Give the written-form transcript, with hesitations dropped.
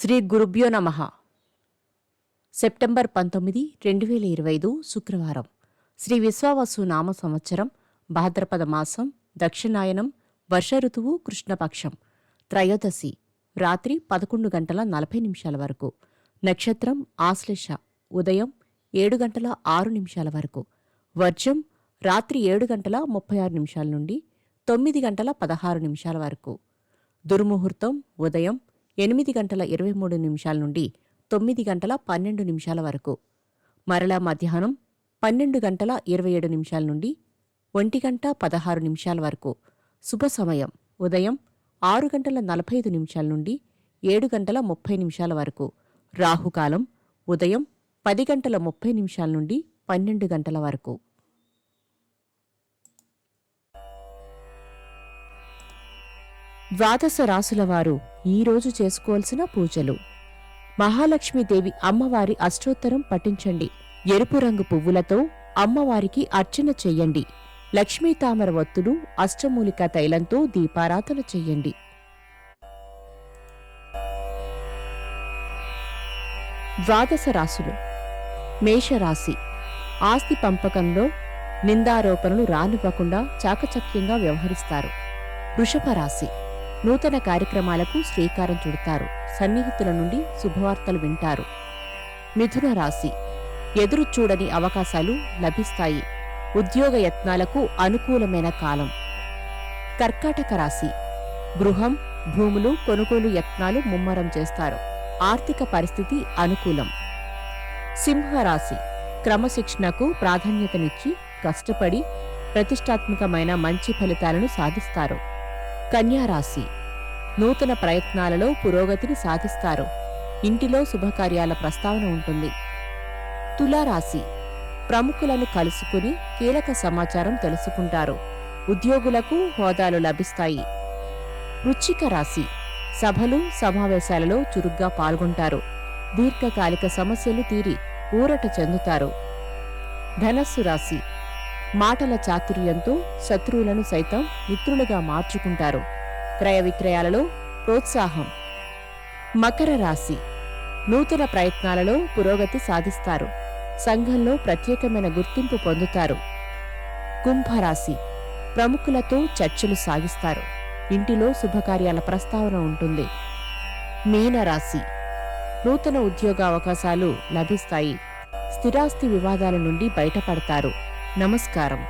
శ్రీ గురుభ్యో నమః. సెప్టెంబర్ 19, 2025 శుక్రవారం. శ్రీ విశ్వావసు నామ సంవత్సరం, భాద్రపద మాసం, దక్షిణాయనం, వర్ష ఋతువు, కృష్ణపక్షం, త్రయోదశి, రాత్రి 11:40 వరకు. నక్షత్రం ఆశ్లేష, ఉదయం 7:06 వరకు. వర్జం రాత్రి 7:36 నుండి 9:16 వరకు. దుర్ముహూర్తం ఉదయం 8:23 నుండి 9:12 వరకు. మరలా మధ్యాహ్నం 12:27 నుండి 1:16 వరకు. శుభ సమయం ఉదయం 6:45 నుండి 7:30 వరకు. రాహుకాలం ఉదయం 10:30 నుండి 12 వరకు. ద్వాదశ రాసుల వారు ఈరోజు చేసుకోవాల్సిన పూజలు. మహాలక్ష్మీదేవి అమ్మవారి అష్టోత్తరం పఠించండి. ఎరుపు రంగు పువ్వులతో అమ్మవారికి అర్చన చెయ్యండి. లక్ష్మీ తామర ఒత్తులు, అష్టమూలిక తైలంతో దీపారాధన చెయ్యండి. ద్వాదశ రాసులు. మేషరాశి. ఆస్తి పంపకంలో నిందారోపణలు రానివ్వకుండా చాకచక్యంగా వ్యవహరిస్తారు. వృషభ రాశి. నూతన కార్యక్రమాలకు శ్రీకారం చుడతారు. సన్నిహితుల నుండి శుభవార్తలు వింటారు. మిథున రాశి. ఎదురు చూడని అవకాశాలు లభిస్తాయి. ఉద్యోగ యత్నాలకు అనుకూలమైన కాలం. కర్కాటక రాశి. గృహం, భూములు కొనుగోలు యత్నాలు ముమ్మరం చేస్తారు. ఆర్థిక పరిస్థితి అనుకూలం. సింహరాశి. క్రమశిక్షణకు ప్రాధాన్యతనిచ్చి కష్టపడి ప్రతిష్టాత్మకమైన మంచి ఫలితాలను సాధిస్తారు. కన్యారాశి. నూతన ప్రయత్నాలలో పురోగతిని సాధిస్తారు. ఇంటిలో శుభకార్యాల ప్రస్తావన ఉంటుంది. తులారాశి. ప్రముఖులను కలుసుకుని కీలక సమాచారం తెలుసుకుంటారు. ఉద్యోగులకు హోదాలు లభిస్తాయి. వృశ్చిక రాశి. సభలు, సమావేశాలలో చురుగ్గా పాల్గొంటారు. దీర్ఘకాలిక సమస్యలు తీరి ఊరట చెందుతారు. ధనస్సు రాశి. మాటల చాతుర్యంతో శత్రువులను సైతం మిత్రులుగా మార్చుకుంటారు. క్రయ విక్రయాలలో ప్రోత్సాహం. మకర రాశి. నూతన ప్రయత్నాలలో పురోగతి సాధిస్తారు. సంఘంలో ప్రత్యేకమైన గుర్తింపు పొందుతారు. కుంభరాశి. ప్రముఖులతో చర్చలు సాగిస్తారు. ఇంటిలో శుభకార్యాల ప్రస్తావన ఉంటుంది. మీనరాశి. నూతన ఉద్యోగావకాశాలు లభిస్తాయి. స్థిరాస్తి వివాదాల నుండి బయటపడతారు. నమస్కారం.